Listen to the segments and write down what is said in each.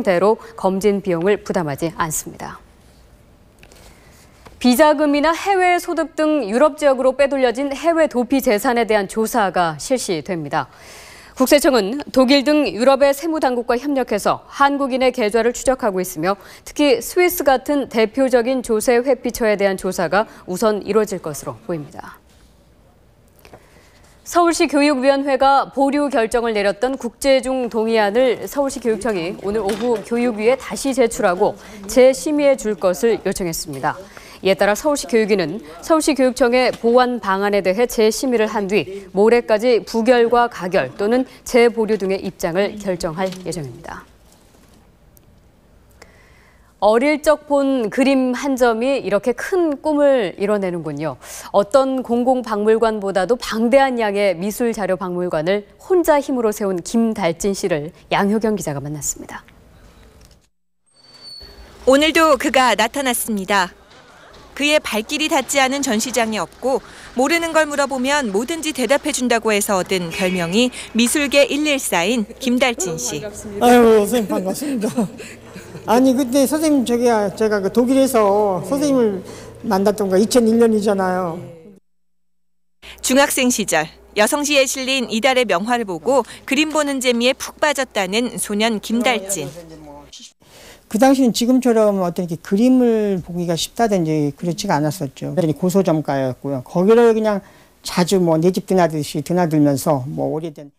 대로 검진 비용을 부담하지 않습니다. 비자금이나 해외 소득 등 유럽 지역으로 빼돌려진 해외 도피 재산에 대한 조사가 실시됩니다. 국세청은 독일 등 유럽의 세무당국과 협력해서 한국인의 계좌를 추적하고 있으며 특히 스위스 같은 대표적인 조세 회피처에 대한 조사가 우선 이루어질 것으로 보입니다. 서울시 교육위원회가 보류 결정을 내렸던 국제중 동의안을 서울시 교육청이 오늘 오후 교육위에 다시 제출하고 재심의해 줄 것을 요청했습니다. 이에 따라 서울시 교육위는 서울시 교육청의 보완 방안에 대해 재심의를 한 뒤 모레까지 부결과 가결 또는 재보류 등의 입장을 결정할 예정입니다. 어릴 적 본 그림 한 점이 이렇게 큰 꿈을 이뤄내는군요. 어떤 공공박물관보다도 방대한 양의 미술자료 박물관을 혼자 힘으로 세운 김달진 씨를 양효경 기자가 만났습니다. 오늘도 그가 나타났습니다. 그의 발길이 닿지 않은 전시장이 없고 모르는 걸 물어보면 뭐든지 대답해준다고 해서 얻은 별명이 미술계 114인 김달진 씨. 아유, 선생님 반갑습니다. 아니 근데 선생님 제가 그 독일에서 선생님을 만났던 거 2001년이잖아요. 중학생 시절 여성시에 실린 이달의 명화를 보고 그림 보는 재미에 푹 빠졌다는 소년 김달진. 그 당시는 지금처럼 어떤 이렇게 그림을 보기가 쉽다든지 그렇지가 않았었죠. 고소점가였고요. 거기를 그냥 자주 내 집 드나들듯이 드나들면서 오래된.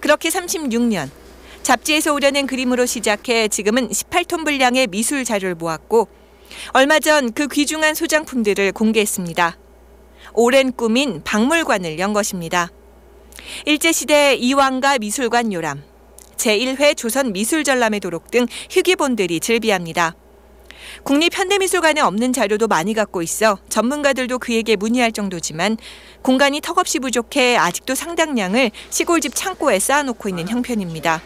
그렇게 36년. 잡지에서 오려낸 그림으로 시작해 지금은 18톤 분량의 미술 자료를 모았고 얼마 전 그 귀중한 소장품들을 공개했습니다. 오랜 꿈인 박물관을 연 것입니다. 일제시대 이황가 미술관 요람, 제1회 조선 미술전람회 도록 등 희귀본들이 즐비합니다. 국립현대미술관에 없는 자료도 많이 갖고 있어 전문가들도 그에게 문의할 정도지만 공간이 턱없이 부족해 아직도 상당량을 시골집 창고에 쌓아놓고 있는 형편입니다.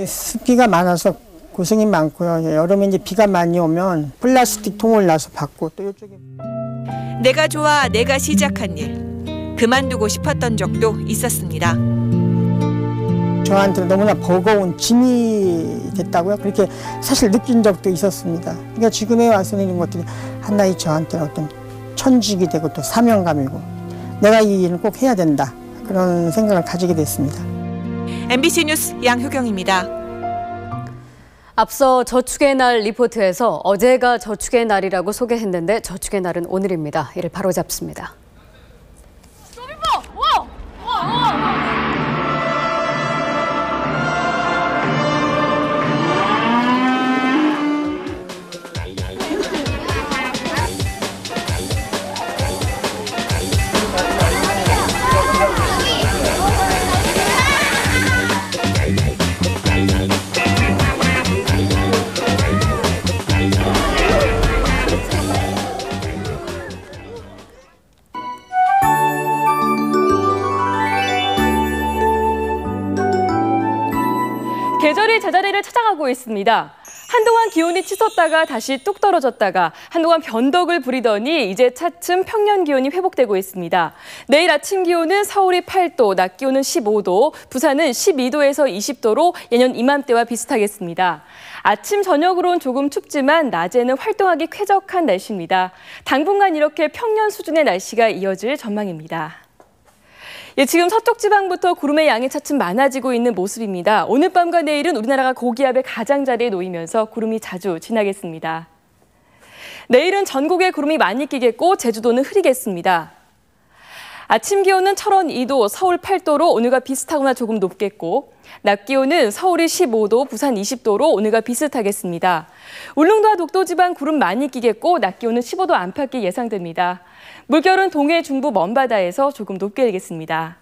습기가 많아서 고생이 많고요. 여름에 이제 비가 많이 오면 플라스틱 통을 놔서 받고 또 이쪽에. 내가 좋아 내가 시작한 일. 그만두고 싶었던 적도 있었습니다. 저한테는 너무나 버거운 짐이 됐다고요. 그렇게 사실 느낀 적도 있었습니다. 그러니까 지금에 와서는 이런 것들이 하나의 저한테는 어떤 천직이 되고 또 사명감이고 내가 이 일을 꼭 해야 된다. 그런 생각을 가지게 됐습니다. MBC 뉴스 양효경입니다. 앞서 저축의 날 리포트에서 어제가 저축의 날이라고 소개했는데 저축의 날은 오늘입니다. 이를 바로잡습니다. 계절이 제자리를 찾아가고 있습니다. 한동안 기온이 치솟다가 다시 뚝 떨어졌다가 한동안 변덕을 부리더니 이제 차츰 평년 기온이 회복되고 있습니다. 내일 아침 기온은 서울이 8도, 낮 기온은 15도, 부산은 12도에서 20도로 예년 이맘때와 비슷하겠습니다. 아침, 저녁으로는 조금 춥지만 낮에는 활동하기 쾌적한 날씨입니다. 당분간 이렇게 평년 수준의 날씨가 이어질 전망입니다. 지금 서쪽 지방부터 구름의 양이 차츰 많아지고 있는 모습입니다. 오늘 밤과 내일은 우리나라가 고기압의 가장자리에 놓이면서 구름이 자주 지나겠습니다. 내일은 전국에 구름이 많이 끼겠고 제주도는 흐리겠습니다. 아침 기온은 철원 2도, 서울 8도로 오늘과 비슷하거나 조금 높겠고 낮 기온은 서울이 15도, 부산 20도로 오늘과 비슷하겠습니다. 울릉도와 독도 지방 구름 많이 끼겠고 낮 기온은 15도 안팎이 예상됩니다. 물결은 동해 중부 먼바다에서 조금 높게 일겠습니다.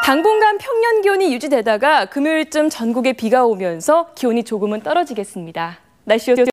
당분간 평년 기온이 유지되다가 금요일쯤 전국에 비가 오면서 기온이 조금은 떨어지겠습니다. 날씨였습니다.